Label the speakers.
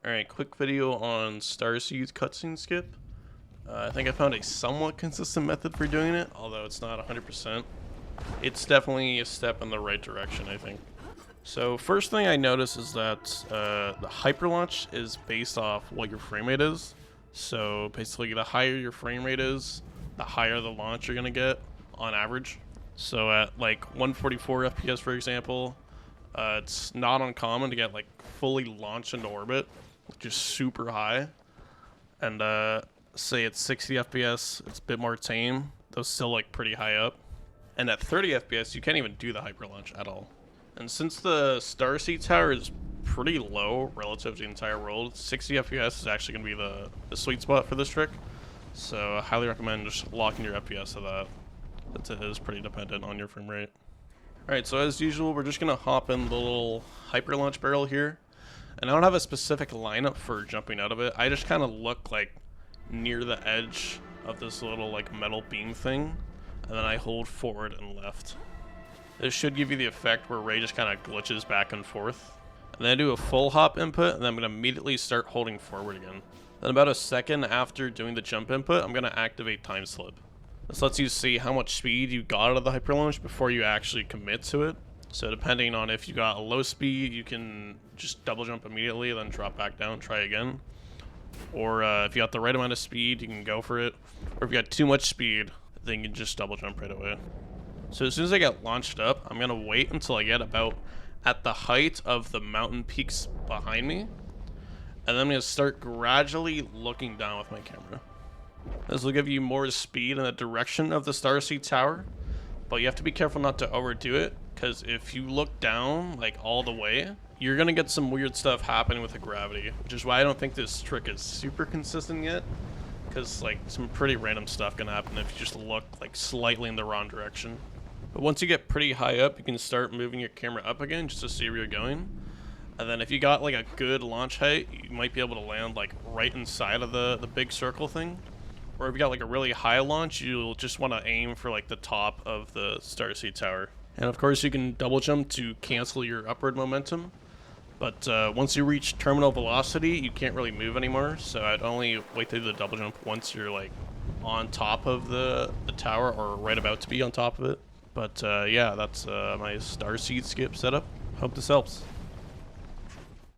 Speaker 1: Alright, quick video on starseed cutscene skip. I think I found a somewhat consistent method for doing it, although it's not 100%. It's definitely a step in the right direction, I think. So first thing I notice is that the hyper launch is based off what your frame rate is. So basically the higher your frame rate is, the higher the launch you're going to get on average. So at like 144 FPS for example, it's not uncommon to get like fully launched into orbit, which is super high. And say it's 60 FPS, it's a bit more tame, though still like pretty high up. And at 30 FPS, you can't even do the hyper launch at all. And since the starseed tower is pretty low relative to the entire world, 60 FPS is actually going to be the sweet spot for this trick. So I highly recommend just locking your FPS to that. It is pretty dependent on your frame rate. Alright, so as usual, we're just going to hop in the little hyper launch barrel here. And I don't have a specific lineup for jumping out of it. I just kind of look like near the edge of this little like metal beam thing. And then I hold forward and left. This should give you the effect where Ray just kind of glitches back and forth. And then I do a full hop input, and then I'm going to immediately start holding forward again. Then about a second after doing the jump input, I'm going to activate time slip. This lets you see how much speed you got out of the hyper launch before you actually commit to it. So depending on if you got a low speed, you can just double jump immediately, then drop back down, try again. Or if you got the right amount of speed, you can go for it. Or if you got too much speed, then you can just double jump right away. So as soon as I get launched up, I'm going to wait until I get about at the height of the mountain peaks behind me. And then I'm going to start gradually looking down with my camera. This will give you more speed in the direction of the starseed tower. But you have to be careful not to overdo it, because if you look down like all the way, you're going to get some weird stuff happening with the gravity. Which is why I don't think this trick is super consistent yet. Because like some pretty random stuff can happen if you just look like slightly in the wrong direction. But once you get pretty high up, you can start moving your camera up again just to see where you're going. And then if you got like a good launch height, you might be able to land like right inside of the big circle thing. Or if you got like a really high launch, you'll just want to aim for like the top of the starseed tower. And of course you can double jump to cancel your upward momentum. But once you reach terminal velocity, you can't really move anymore. So I'd only wait to do the double jump once you're like on top of the tower or right about to be on top of it. But yeah, that's my starseed skip setup. Hope this helps.